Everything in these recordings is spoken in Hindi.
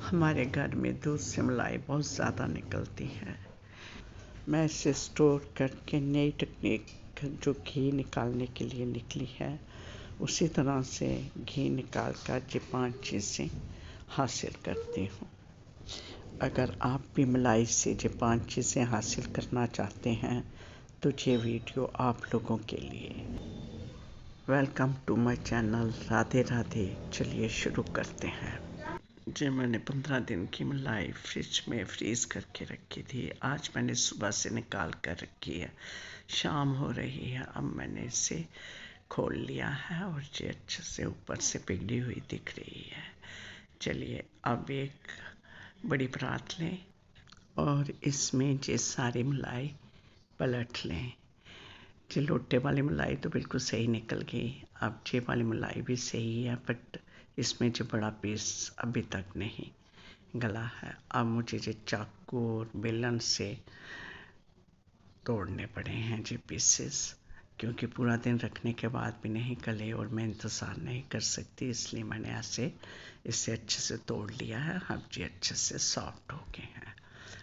हमारे घर में दूध से मलाई बहुत ज़्यादा निकलती है। मैं इसे स्टोर करके नई टेक्निक जो घी निकालने के लिए निकली है, उसी तरह से घी निकाल कर ये 5 चीज़ें हासिल करती हूँ। अगर आप भी मलाई से ये 5 चीज़ें हासिल करना चाहते हैं तो ये वीडियो आप लोगों के लिए। Welcome to my channel. Radhe Radhe. चलिए शुरू करते हैं। जी मैंने 15 दिन की मलाई फ्रिज में फ्रीज करके रखी थी। आज मैंने सुबह से निकाल कर रखी है। शाम हो रही है, अब मैंने इसे खोल लिया है और ये अच्छे से ऊपर से पिघली हुई दिख रही है। चलिए अब एक बड़ी परात लें और इसमें ये सारी मलाई पलट लें। ये लोटे वाली मलाई तो बिल्कुल सही निकल गई। अब ये वाली मलाई भी सही है, बट इसमें जो बड़ा पीस अभी तक नहीं गला है। अब मुझे ये चाकू और बेलन से तोड़ने पड़े हैं ये पीसेस, क्योंकि पूरा दिन रखने के बाद भी नहीं गले और मैं इंतज़ार नहीं कर सकती, इसलिए मैंने ऐसे इसे अच्छे से तोड़ लिया है। अब ये अच्छे से सॉफ्ट हो गए हैं।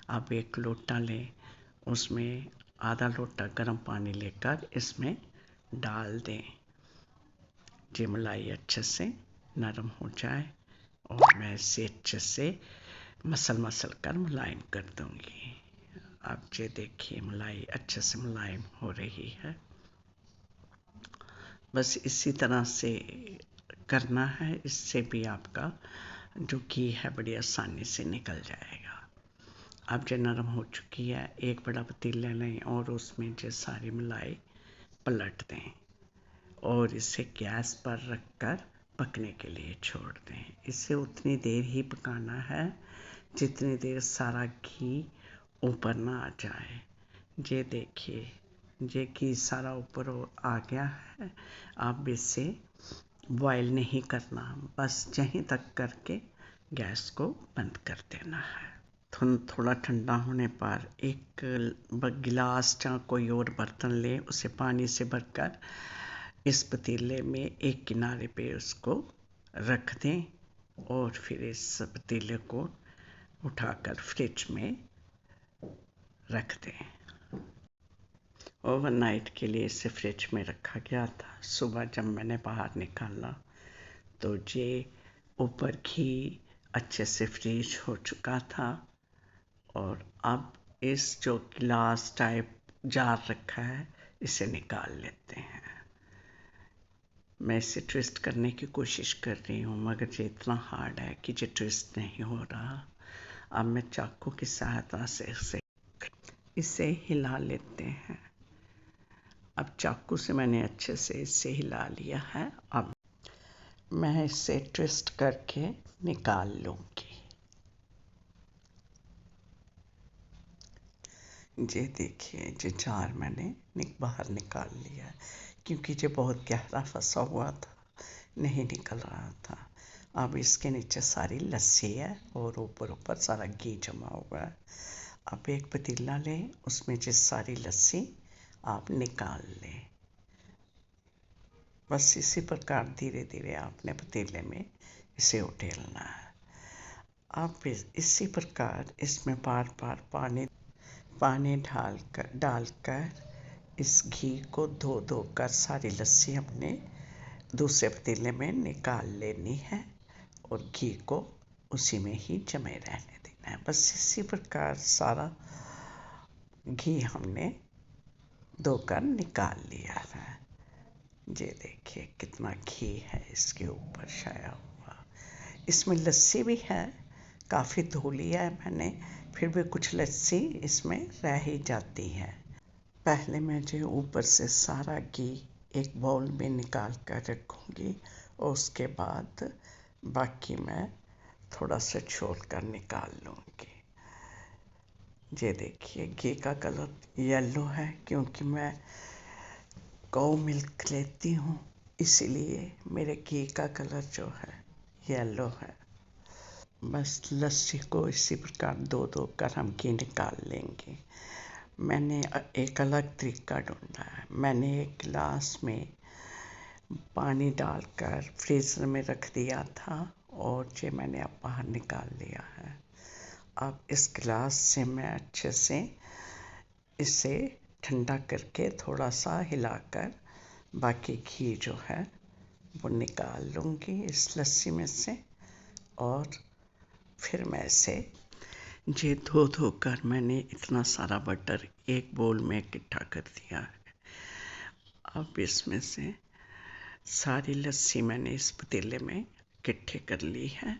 अब एक लोटा लें, उसमें आधा लोटा गर्म पानी लेकर इसमें डाल दें। ये मलाई अच्छे से नरम हो जाए और मैं इसे अच्छे से मसल कर मुलायम कर दूंगी। अब ये देखिए मलाई अच्छे से मुलायम हो रही है। बस इसी तरह से करना है, इससे भी आपका जो घी है बड़ी आसानी से निकल जाएगा। अब जो नरम हो चुकी है, एक बड़ा पतीला लें और उसमें जो सारी मलाई पलट दें और इसे गैस पर रखकर पकने के लिए छोड़ दें। इसे उतनी देर ही पकाना है जितनी देर सारा घी ऊपर ना आ जाए। ये देखिए ये घी सारा ऊपर आ गया है। अब इसे बॉयल नहीं करना, बस यहीं तक करके गैस को बंद कर देना है। थोड़ा ठंडा होने पर एक गिलास या कोई और बर्तन लें, उसे पानी से भरकर इस पतीले में एक किनारे पे उसको रख दें और फिर इस पतीले को उठाकर फ्रिज में रख दें। ओवरनाइट के लिए इसे फ्रिज में रखा गया था। सुबह जब मैंने बाहर निकाला तो ये ऊपर घी अच्छे से फ्रीज हो चुका था और अब इस जो गिलास टाइप जार रखा है इसे निकाल लेते हैं। मैं इसे ट्विस्ट करने की कोशिश कर रही हूँ, मगर ये इतना हार्ड है कि ये ट्विस्ट नहीं हो रहा। अब मैं चाकू की सहायता से इसे हिला लेते हैं। अब चाकू से मैंने अच्छे से इसे हिला लिया है। अब मैं इसे ट्विस्ट करके निकाल लूँगी। ये देखिए ये जार मैंने बाहर निकाल लिया है, क्योंकि ये बहुत गहरा फंसा हुआ था, नहीं निकल रहा था। अब इसके नीचे सारी लस्सी है और ऊपर सारा घी जमा हुआ है। अब एक पतीला लें, उसमें ये सारी लस्सी आप निकाल लें। बस इसी प्रकार धीरे धीरे आपने पतीले में इसे उठेलना है। अब इसी प्रकार इसमें बार बार पानी डालकर इस घी को धो कर सारी लस्सी हमने दूसरे पतीले में निकाल लेनी है और घी को उसी में ही जमे रहने देना है। बस इसी प्रकार सारा घी हमने धोकर निकाल लिया है। ये देखिए कितना घी है इसके ऊपर छाया हुआ। इसमें लस्सी भी है, काफ़ी धो लिया है मैंने, फिर भी कुछ लस्सी इसमें रह ही जाती है। पहले मैं जो ऊपर से सारा घी एक बाउल में निकाल कर रखूँगी और उसके बाद बाकी मैं थोड़ा सा छोड़ कर निकाल लूँगी। ये देखिए घी का कलर येलो है, क्योंकि मैं काऊ मिल्क लेती हूँ, इसीलिए मेरे घी का कलर जो है येलो है। बस लस्सी को इसी प्रकार धो कर हम घी निकाल लेंगे। मैंने एक अलग तरीका ढूंढा है। मैंने एक गिलास में पानी डालकर फ्रीज़र में रख दिया था और ये मैंने अब बाहर निकाल लिया है। अब इस गिलास से मैं अच्छे से इसे ठंडा करके थोड़ा सा हिलाकर बाकी घी जो है वो निकाल लूँगी इस लस्सी में से। और फिर मैं इसे ये धो कर मैंने इतना सारा बटर एक बोल में इकट्ठा कर दिया है। अब इसमें से सारी लस्सी मैंने इस पतीले में इकट्ठे कर ली है।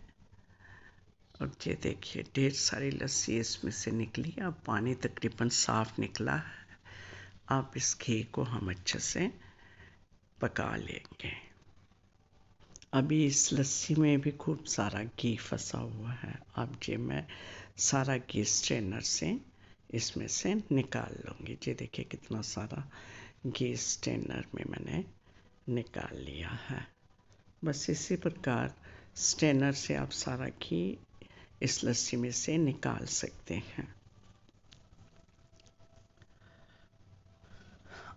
और ये देखिए ढेर सारी लस्सी इसमें से निकली। अब पानी तकरीबन साफ निकला है। अब इस घी को हम अच्छे से पका लेंगे। अभी इस लस्सी में भी खूब सारा घी फंसा हुआ है। अब ये मैं सारा घी स्ट्रेनर से इसमें से निकाल लूँगी। ये देखिए कितना सारा घी स्ट्रेनर में मैंने निकाल लिया है। बस इसी प्रकार स्ट्रेनर से आप सारा घी इस लस्सी में से निकाल सकते हैं।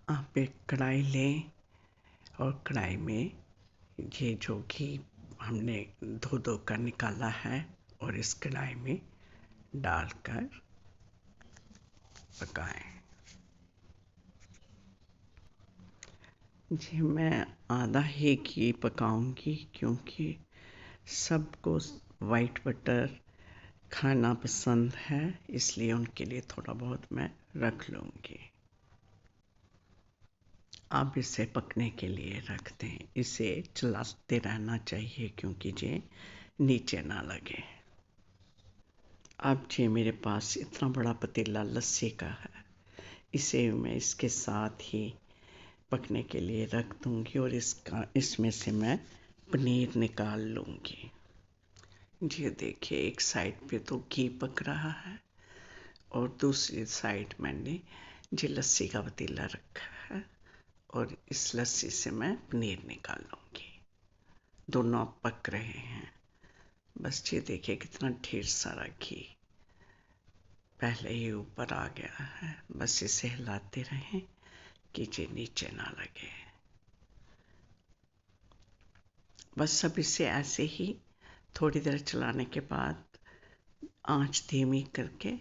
आप एक कढ़ाई लें और कढ़ाई में ये जो घी हमने धो कर निकाला है और इस कढ़ाई में डालकर पकाएं। जी मैं आधा ही घी पकाऊंगी क्योंकि सबको वाइट बटर खाना पसंद है, इसलिए उनके लिए थोड़ा बहुत मैं रख लूँगी। अब इसे पकने के लिए रख दें। इसे चलाते रहना चाहिए क्योंकि ये नीचे ना लगे। अब ये मेरे पास इतना बड़ा पतीला लस्सी का है, इसे मैं इसके साथ ही पकने के लिए रख दूँगी और इसमें से मैं पनीर निकाल लूँगी। ये देखिए एक साइड पे तो घी पक रहा है और दूसरी साइड मैंने ये लस्सी का पतीला रखा है और इस लस्सी से मैं पनीर निकाल लूँगी। दोनों अब पक रहे हैं। बस ये देखिए कितना ढेर सारा घी पहले ही ऊपर आ गया है। बस इसे हिलाते रहें कि ये नीचे ना लगे। बस अब इसे ऐसे ही थोड़ी देर चलाने के बाद आंच धीमी करके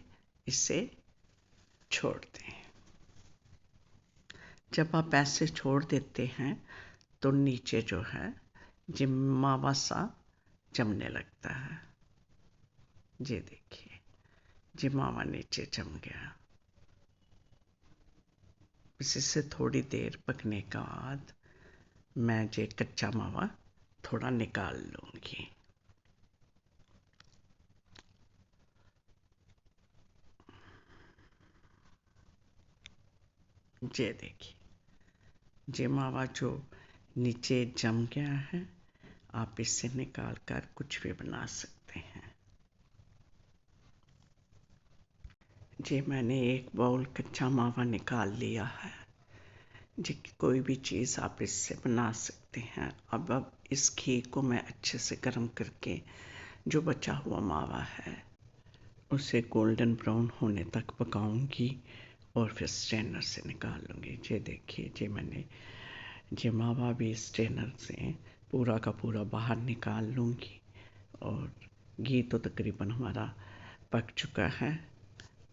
इसे छोड़ दें। जब आप ऐसे छोड़ देते हैं तो नीचे जो है ये मावा सा जमने लगता है। ये देखिए ये मावा नीचे जम गया। इसे थोड़ी देर पकने के बाद मैं ये कच्चा मावा थोड़ा निकाल लूँगी। ये देखिए ये मावा जो नीचे जम गया है, आप इससे निकाल कर कुछ भी बना सकते हैं। जी मैंने एक बाउल कच्चा मावा निकाल लिया है। जी कोई भी चीज़ आप इससे बना सकते हैं। अब इस घी को मैं अच्छे से गर्म करके जो बचा हुआ मावा है उसे गोल्डन ब्राउन होने तक पकाऊंगी और फिर स्ट्रेनर से निकाल लूँगी। ये देखिए ये मैंने ये मावा भी स्ट्रेनर से पूरा का पूरा बाहर निकाल लूँगी और घी तो तकरीबन हमारा पक चुका है।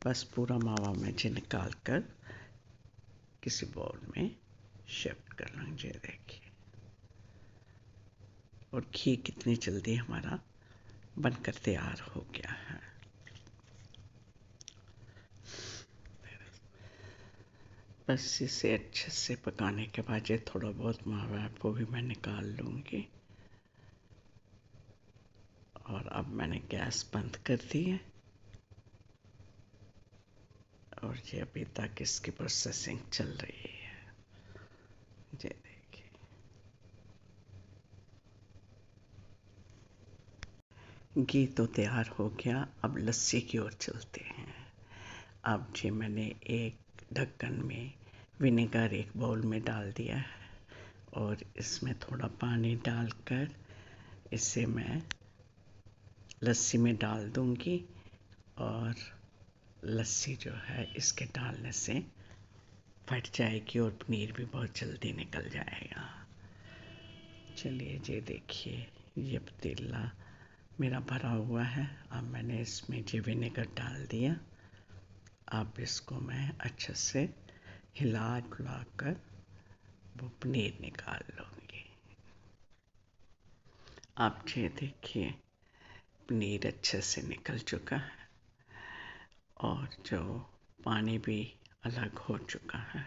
बस पूरा मावा मैं ये निकाल कर किसी बाउल में शिफ्ट कर लूँगी। ये देखिए और घी कितनी जल्दी हमारा बनकर तैयार हो गया है। बस इसे अच्छे से पकाने के बाद ये थोड़ा बहुत मावा है वो भी मैं निकाल लूँगी। और अब मैंने गैस बंद कर दी है और ये अभी तक इसकी प्रोसेसिंग चल रही है। ये देखिए घी तो तैयार हो गया। अब लस्सी की ओर चलते हैं। अब ये मैंने एक ढक्कन में विनेगर एक बाउल में डाल दिया है और इसमें थोड़ा पानी डालकर इसे मैं लस्सी में डाल दूँगी और लस्सी जो है इसके डालने से फट जाएगी और पनीर भी बहुत जल्दी निकल जाएगा। चलिए ये देखिए ये पतीला मेरा भरा हुआ है। अब मैंने इसमें ये विनेगर डाल दिया। अब इसको मैं अच्छे से हिला डुला कर वो पनीर निकाल लूँगी। आप ये देखिए पनीर अच्छे से निकल चुका है और जो पानी भी अलग हो चुका है।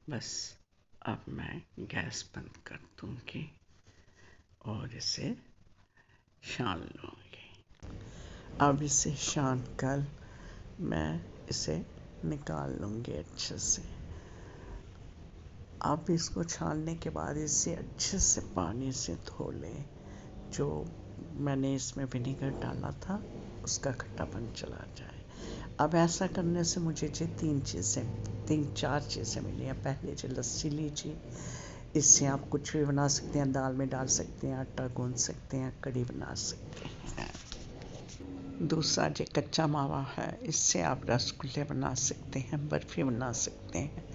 बस अब मैं गैस बंद कर दूँगी और इसे छान लूँगी। अब इसे छान कर मैं इसे निकाल लूँगी अच्छे से। अब इसको छानने के बाद इसे अच्छे से पानी से धो लें। जो मैंने इसमें विनेगर डाला था उसका खट्टापन चला जाए। अब ऐसा करने से मुझे ये तीन चार चीज़ें मिली हैं। पहले जो लस्सी लीजिए, इससे आप कुछ भी बना सकते हैं। दाल में डाल सकते हैं, आटा गूंद सकते हैं, कढ़ी बना सकते हैं। दूसरा जो कच्चा मावा है, इससे आप रसगुल्ले बना सकते हैं, बर्फ़ी बना सकते हैं।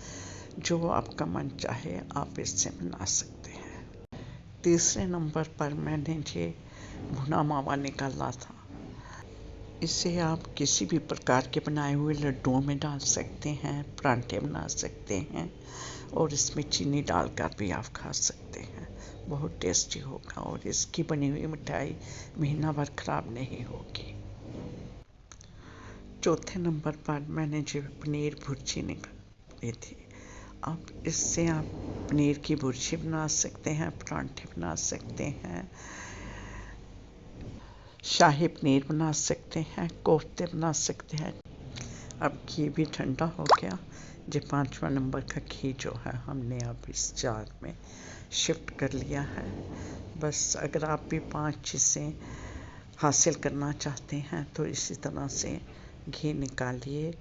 जो आपका मन चाहे आप इससे बना सकते हैं। तीसरे नंबर पर मैंने ये भुना मावा निकाला था। इसे आप किसी भी प्रकार के बनाए हुए लड्डुओं में डाल सकते हैं, परांठे बना सकते हैं और इसमें चीनी डालकर भी आप खा सकते हैं। बहुत टेस्टी होगा और इसकी बनी हुई मिठाई महीना भर खराब नहीं होगी। चौथे नंबर पर मैंने जो पनीर भुर्जी निकाली थी। अब इससे आप पनीर की भुर्जी बना सकते हैं, परांठे बना सकते हैं, शाही पनीर बना सकते हैं, कोफ्ते बना सकते हैं। अब घी भी ठंडा हो गया। जो 5वां नंबर का घी जो है हमने अब इस जार में शिफ्ट कर लिया है। बस अगर आप भी 5 चीज़ें हासिल करना चाहते हैं तो इसी तरह से घी निकालिए,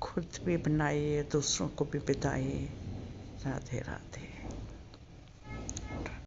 खुद भी बनाइए, दूसरों को भी बताइए। राधे राधे।